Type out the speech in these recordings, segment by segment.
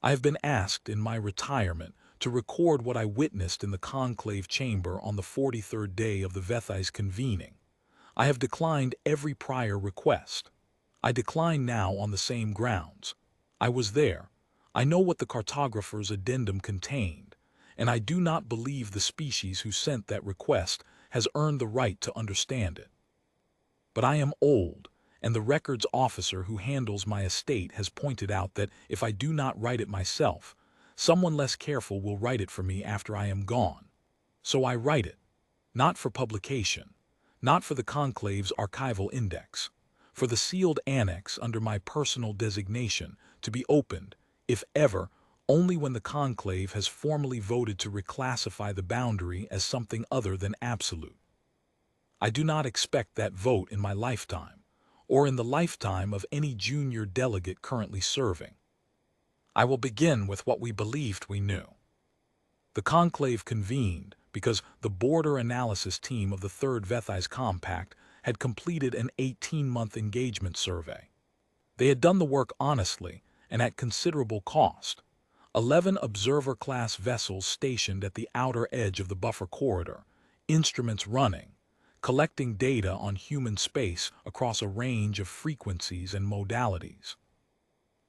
I have been asked in my retirement to record what I witnessed in the conclave chamber on the 43rd day of the Vethai's convening. I have declined every prior request. I decline now on the same grounds. I was there. I know what the cartographer's addendum contained, and I do not believe the species who sent that request has earned the right to understand it. But I am old, and the records officer who handles my estate has pointed out that if I do not write it myself, someone less careful will write it for me after I am gone. So I write it, not for publication, not for the conclave's archival index, for the sealed annex under my personal designation to be opened, if ever, only when the conclave has formally voted to reclassify the boundary as something other than absolute. I do not expect that vote in my lifetime, or in the lifetime of any junior delegate currently serving. I will begin with what we believed we knew. The conclave convened because the border analysis team of the Third Vethai's Compact had completed an 18-month engagement survey. They had done the work honestly and at considerable cost. 11 observer-class vessels stationed at the outer edge of the buffer corridor, instruments running, collecting data on human space across a range of frequencies and modalities.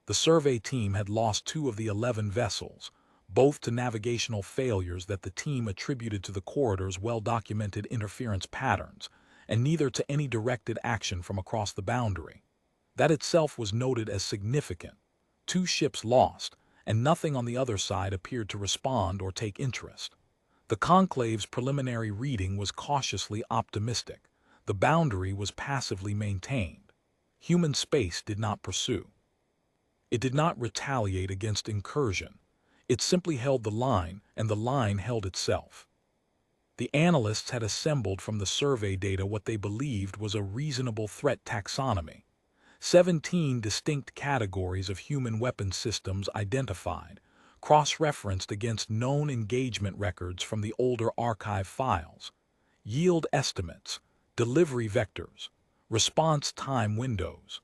The survey team had lost 2 of the 11 vessels, both to navigational failures that the team attributed to the corridor's well-documented interference patterns, and neither to any directed action from across the boundary. That itself was noted as significant. 2 ships lost, and nothing on the other side appeared to respond or take interest. The conclave's preliminary reading was cautiously optimistic. The boundary was passively maintained. Human space did not pursue. It did not retaliate against incursion. It simply held the line, and the line held itself. The analysts had assembled from the survey data what they believed was a reasonable threat taxonomy. 17 distinct categories of human weapon systems identified, cross-referenced against known engagement records from the older archive files, yield estimates, delivery vectors, response time windows.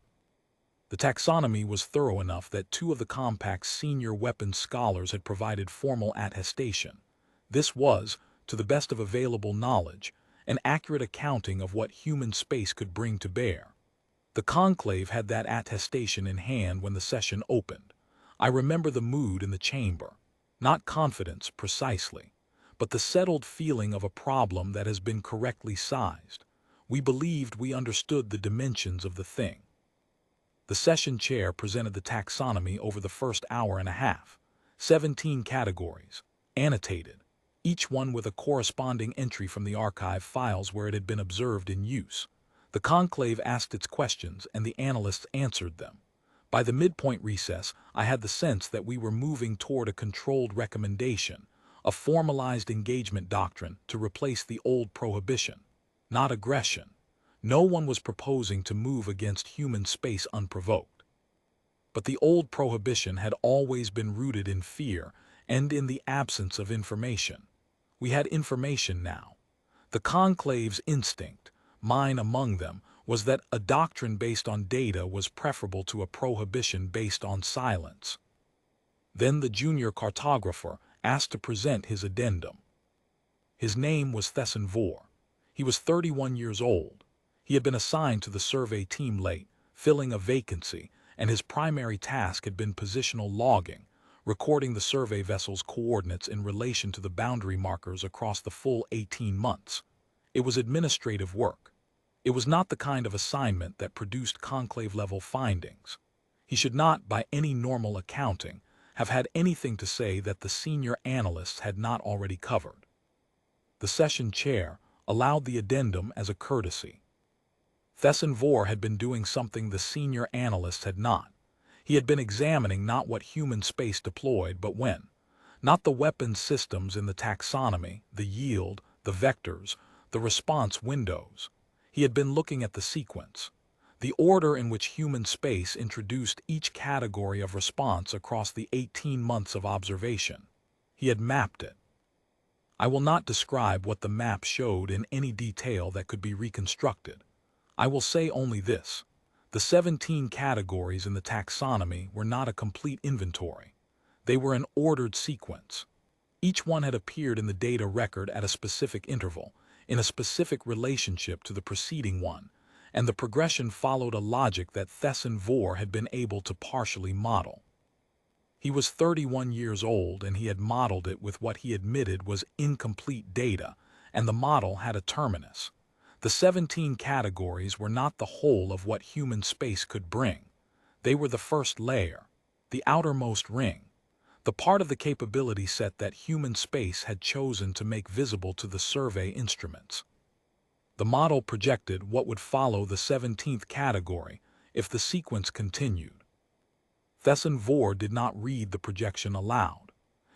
The taxonomy was thorough enough that 2 of the Compact's senior weapons scholars had provided formal attestation. This was, to the best of available knowledge, an accurate accounting of what human space could bring to bear. The conclave had that attestation in hand when the session opened. I remember the mood in the chamber, not confidence precisely, but the settled feeling of a problem that has been correctly sized. We believed we understood the dimensions of the thing. The session chair presented the taxonomy over the first hour and a half. 17 categories, annotated, each one with a corresponding entry from the archive files where it had been observed in use. The conclave asked its questions and the analysts answered them. By the midpoint recess, I had the sense that we were moving toward a controlled recommendation, a formalized engagement doctrine to replace the old prohibition, not aggression. No one was proposing to move against human space unprovoked. But the old prohibition had always been rooted in fear and in the absence of information. We had information now. The conclave's instinct, mine among them, was that a doctrine based on data was preferable to a prohibition based on silence. Then the junior cartographer asked to present his addendum. His name was Vor. He was 31 years old. He had been assigned to the survey team late, filling a vacancy, and his primary task had been positional logging, recording the survey vessel's coordinates in relation to the boundary markers across the full 18 months. It was administrative work. It was not the kind of assignment that produced conclave-level findings. He should not, by any normal accounting, have had anything to say that the senior analysts had not already covered. The session chair allowed the addendum as a courtesy. Vor had been doing something the senior analysts had not. He had been examining not what human space deployed, but when. Not the weapons systems in the taxonomy, the yield, the vectors, the response windows. He had been looking at the sequence, the order in which human space introduced each category of response across the 18 months of observation. He had mapped it. I will not describe what the map showed in any detail that could be reconstructed. I will say only this. The 17 categories in the taxonomy were not a complete inventory. They were an ordered sequence. Each one had appeared in the data record at a specific interval, in a specific relationship to the preceding one, and the progression followed a logic that Thesson Vore had been able to partially model. He was 31 years old, and he had modeled it with what he admitted was incomplete data, and the model had a terminus. The 17 categories were not the whole of what human space could bring. They were the first layer, the outermost ring, the part of the capability set that human space had chosen to make visible to the survey instruments. The model projected what would follow the 17th category if the sequence continued. Thesson Vore did not read the projection aloud.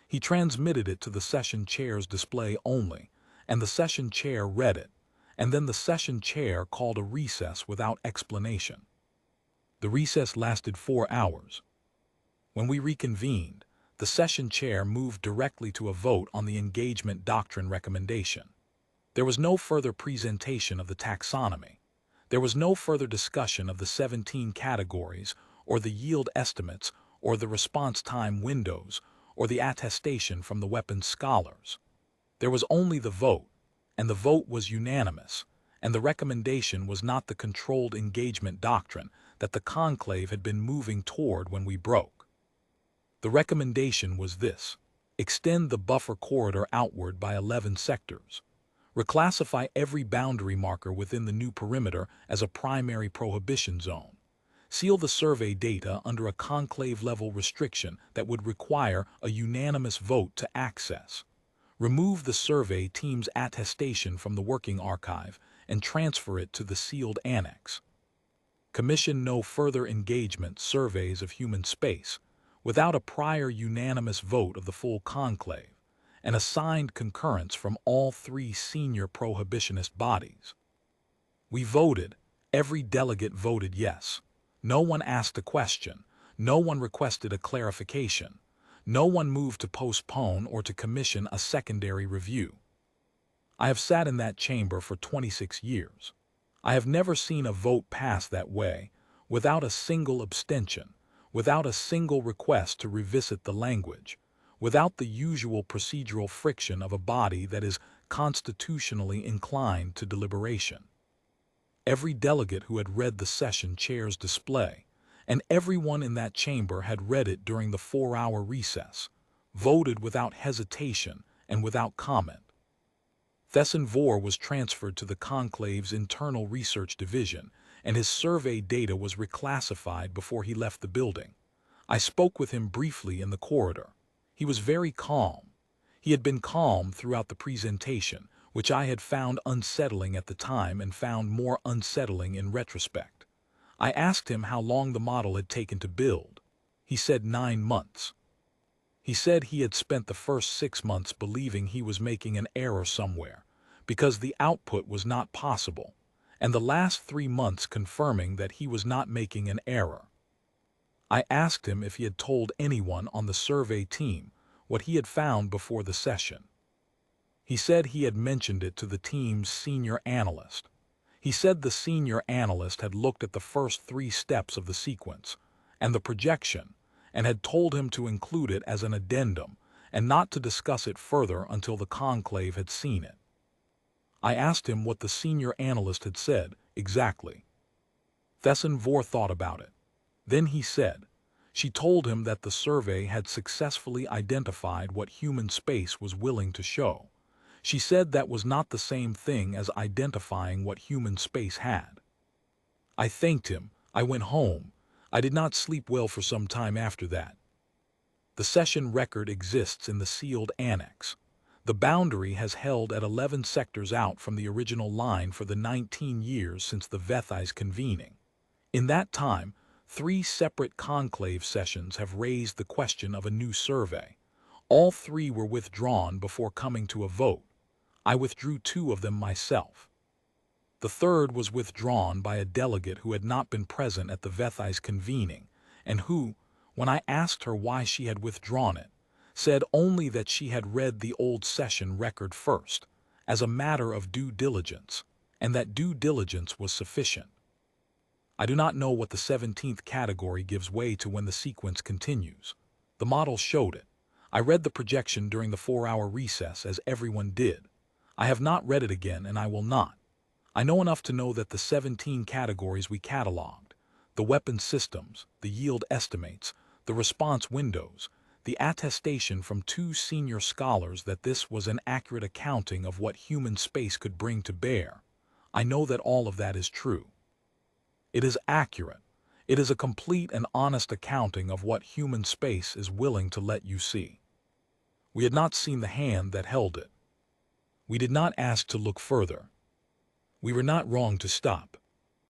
He transmitted it to the session chair's display only, and the session chair read it, and then the session chair called a recess without explanation. The recess lasted 4 hours. When we reconvened, the session chair moved directly to a vote on the engagement doctrine recommendation. There was no further presentation of the taxonomy. There was no further discussion of the 17 categories, or the yield estimates, or the response time windows, or the attestation from the weapons scholars. There was only the vote, and the vote was unanimous, and the recommendation was not the controlled engagement doctrine that the conclave had been moving toward when we broke. The recommendation was this: extend the buffer corridor outward by 11 sectors. Reclassify every boundary marker within the new perimeter as a primary prohibition zone. Seal the survey data under a conclave-level restriction that would require a unanimous vote to access. Remove the survey team's attestation from the working archive and transfer it to the sealed annex. Commission no further engagement surveys of human space without a prior unanimous vote of the full conclave, and assigned concurrence from all 3 senior prohibitionist bodies. We voted. Every delegate voted yes. No one asked a question. No one requested a clarification. No one moved to postpone or to commission a secondary review. I have sat in that chamber for 26 years. I have never seen a vote pass that way, without a single abstention, without a single request to revisit the language, without the usual procedural friction of a body that is constitutionally inclined to deliberation. Every delegate who had read the session chair's display, and everyone in that chamber had read it during the 4-hour recess, voted without hesitation and without comment. Thesson Vore was transferred to the conclave's internal research division, and his survey data was reclassified before he left the building. I spoke with him briefly in the corridor. He was very calm. He had been calm throughout the presentation, which I had found unsettling at the time and found more unsettling in retrospect. I asked him how long the model had taken to build. He said 9 months. He said he had spent the first 6 months believing he was making an error somewhere, because the output was not possible, and the last 3 months confirming that he was not making an error. I asked him if he had told anyone on the survey team what he had found before the session. He said he had mentioned it to the team's senior analyst. He said the senior analyst had looked at the first 3 steps of the sequence and the projection and had told him to include it as an addendum and not to discuss it further until the conclave had seen it. I asked him what the senior analyst had said exactly. Thesson Vore thought about it. Then he said, she told him that the survey had successfully identified what human space was willing to show. She said that was not the same thing as identifying what human space had. I thanked him. I went home. I did not sleep well for some time after that. The session record exists in the sealed annex. The boundary has held at 11 sectors out from the original line for the 19 years since the Vethai's convening. In that time, 3 separate conclave sessions have raised the question of a new survey. All 3 were withdrawn before coming to a vote. I withdrew 2 of them myself. The third was withdrawn by a delegate who had not been present at the Vethai's convening, and who, when I asked her why she had withdrawn it, said only that she had read the old session record first, as a matter of due diligence, and that due diligence was sufficient. I do not know what the 17th category gives way to when the sequence continues. The model showed it. I read the projection during the 4-hour recess as everyone did. I have not read it again, and I will not. I know enough to know that the 17 categories we cataloged, the weapon systems, the yield estimates, the response windows, the attestation from 2 senior scholars that this was an accurate accounting of what human space could bring to bear. I know that all of that is true. It is accurate. It is a complete and honest accounting of what human space is willing to let you see. We had not seen the hand that held it. We did not ask to look further. We were not wrong to stop.